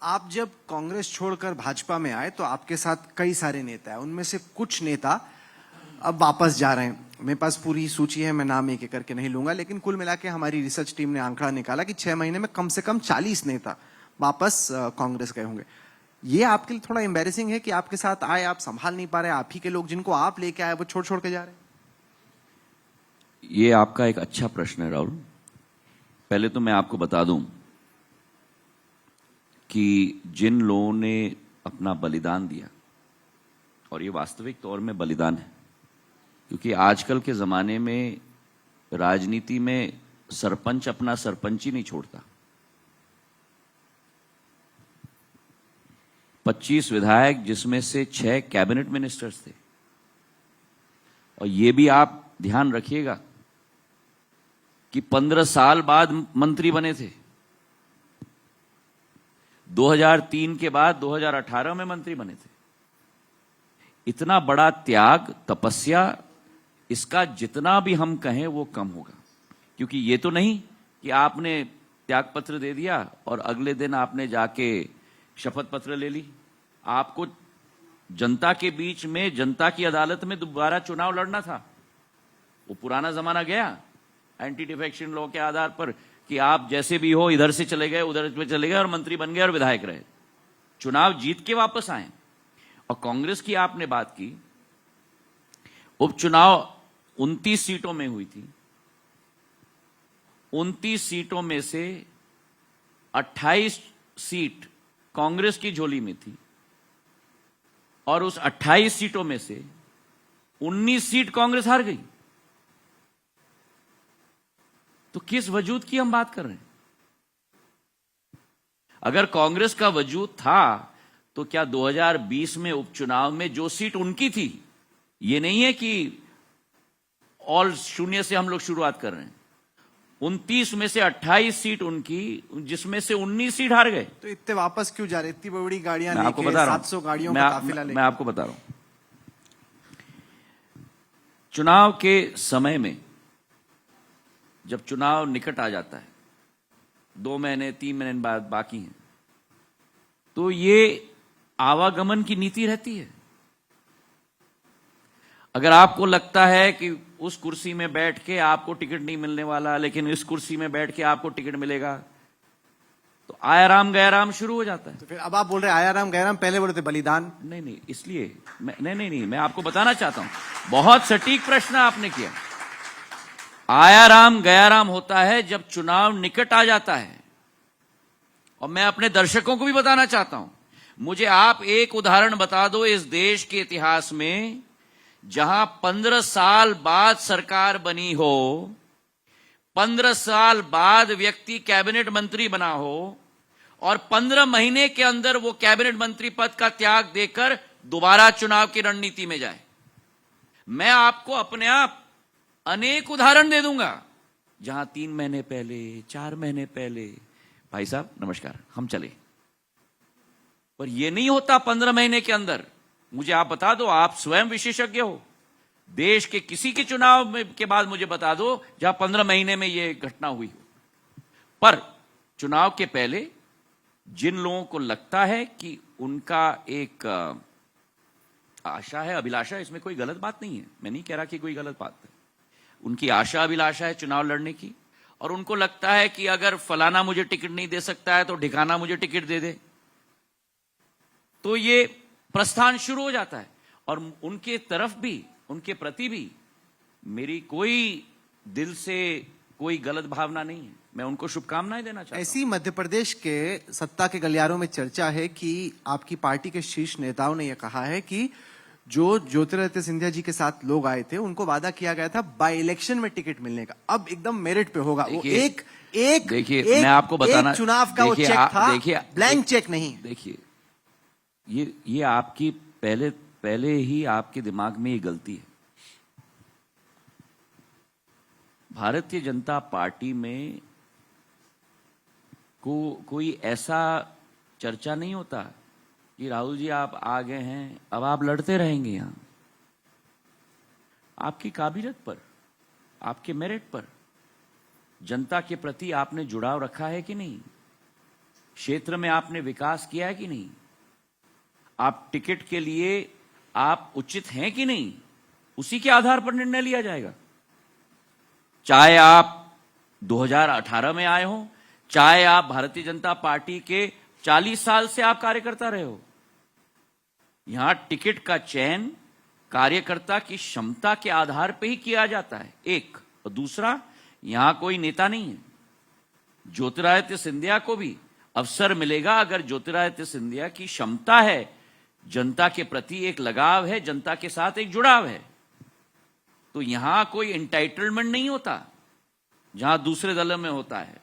आप जब कांग्रेस छोड़कर भाजपा में आए तो आपके साथ कई सारे नेता हैं, उनमें से कुछ नेता अब वापस जा रहे हैं। मेरे पास पूरी सूची है, मैं नाम एक एक करके नहीं लूंगा, लेकिन कुल मिला के हमारी रिसर्च टीम ने आंकड़ा निकाला कि 6 महीने में कम से कम 40 नेता वापस कांग्रेस गए होंगे। ये आपके लिए थोड़ा एम्बेरेसिंग है कि आपके साथ आए, आप संभाल नहीं पा रहे, आप ही के लोग जिनको आप लेके आए वो छोड़ छोड़ के जा रहे हैं? ये आपका एक अच्छा प्रश्न है राहुल। पहले तो मैं आपको बता दूं कि जिन लोगों ने अपना बलिदान दिया, और ये वास्तविक तौर में बलिदान है, क्योंकि आजकल के जमाने में राजनीति में सरपंच अपना सरपंच ही नहीं छोड़ता। 25 विधायक, जिसमें से 6 कैबिनेट मिनिस्टर्स थे। और ये भी आप ध्यान रखिएगा कि 15 साल बाद मंत्री बने थे। 2003 के बाद 2018 में मंत्री बने थे। इतना बड़ा त्याग, तपस्या, इसका जितना भी हम कहें वो कम होगा। क्योंकि ये तो नहीं कि आपने त्याग पत्र दे दिया और अगले दिन आपने जाके शपथ पत्र ले ली। आपको जनता के बीच में, जनता की अदालत में दोबारा चुनाव लड़ना था। वो पुराना जमाना गया एंटी डिफेक्शन लॉ के आधार पर कि आप जैसे भी हो, इधर से चले गए, उधर से चले गए और मंत्री बन गए और विधायक रहे। चुनाव जीत के वापस आए। और कांग्रेस की आपने बात की, उपचुनाव 29 सीटों में हुई थी। 29 सीटों में से 28 सीट कांग्रेस की झोली में थी, और उस 28 सीटों में से 19 सीट कांग्रेस हार गई। तो किस वजूद की हम बात कर रहे हैं? अगर कांग्रेस का वजूद था तो क्या 2020 में उपचुनाव में जो सीट उनकी थी, ये नहीं है कि ऑल शून्य से हम लोग शुरुआत कर रहे हैं। 29 में से 28 सीट उनकी, जिसमें से 19 सीट हार गए। तो इतने वापस क्यों जा रहे? इतनी बड़ी गाड़ियां मैं आपको लेके, बता रहा हूं, 700 गाड़ियों का काफिला लेके। मैं आपको बता रहा हूं, चुनाव के समय में जब चुनाव निकट आ जाता है, 2 महीने 3 महीने बाद बाकी हैं, तो ये आवागमन की नीति रहती है। अगर आपको लगता है कि उस कुर्सी में बैठ के आपको टिकट नहीं मिलने वाला, लेकिन इस कुर्सी में बैठ के आपको टिकट मिलेगा, तो आया राम गया राम शुरू हो जाता है। तो फिर अब आप बोल रहे आया राम गया राम, पहले बोले थे बलिदान। नहीं, इसलिए नहीं, मैं आपको बताना चाहता हूं। बहुत सटीक प्रश्न आपने किया। आया राम गया राम होता है जब चुनाव निकट आ जाता है। और मैं अपने दर्शकों को भी बताना चाहता हूं, मुझे आप एक उदाहरण बता दो इस देश के इतिहास में जहां 15 साल बाद सरकार बनी हो, 15 साल बाद व्यक्ति कैबिनेट मंत्री बना हो, और 15 महीने के अंदर वो कैबिनेट मंत्री पद का त्याग देकर दोबारा चुनाव की रणनीति में जाए। मैं आपको अपने आप अनेक उदाहरण दे दूंगा जहां 3 महीने पहले, 4 महीने पहले, भाई साहब नमस्कार, हम चले। पर यह नहीं होता 15 महीने के अंदर। मुझे आप बता दो, आप स्वयं विशेषज्ञ हो, देश के किसी के चुनाव के बाद मुझे बता दो जहां 15 महीने में यह घटना हुई हो। पर चुनाव के पहले जिन लोगों को लगता है कि उनका एक आशा है, अभिलाषा, इसमें कोई गलत बात नहीं है, मैं नहीं कह रहा कि कोई गलत बात है, उनकी आशा अभिलाषा है चुनाव लड़ने की, और उनको लगता है कि अगर फलाना मुझे टिकट नहीं दे सकता है तो ढिकाना मुझे टिकट दे दे, तो ये प्रस्थान शुरू हो जाता है। और उनके तरफ भी, उनके प्रति भी मेरी कोई दिल से कोई गलत भावना नहीं है, मैं उनको शुभकामनाएं देना चाहता हूं। ऐसी मध्य प्रदेश के सत्ता के गलियारों में चर्चा है कि आपकी पार्टी के शीर्ष नेताओं ने यह कहा है कि जो ज्योतिरादित्य सिंधिया जी के साथ लोग आए थे उनको वादा किया गया था बाय इलेक्शन में टिकट मिलने का, अब एकदम मेरिट पे होगा। वो एक देखिए, मैं आपको बताना, चुनाव का वो चेक था, ब्लैंक चेक नहीं। देखिए, ये आपकी पहले ही आपके दिमाग में ये गलती है। भारतीय जनता पार्टी में कोई ऐसा चर्चा नहीं होता कि राहुल जी आप आ गए हैं, अब आप लड़ते रहेंगे। यहां आपकी काबिलियत पर, आपके मेरिट पर जनता के प्रति आपने जुड़ाव रखा है कि नहीं, क्षेत्र में आपने विकास किया है कि नहीं? आप टिकट के लिए आप उचित हैं कि नहीं, उसी के आधार पर निर्णय लिया जाएगा। चाहे आप 2018 में आए हो, चाहे आप भारतीय जनता पार्टी के 40 साल से आप कार्यकर्ता रहे हो, यहां टिकट का चयन कार्यकर्ता की क्षमता के आधार पर ही किया जाता है, एक। और दूसरा, यहां कोई नेता नहीं है। ज्योतिरादित्य सिंधिया को भी अवसर मिलेगा अगर ज्योतिरादित्य सिंधिया की क्षमता है, जनता के प्रति एक लगाव है, जनता के साथ एक जुड़ाव है। तो यहां कोई एंटाइटलमेंट नहीं होता जहां दूसरे दलों में होता है।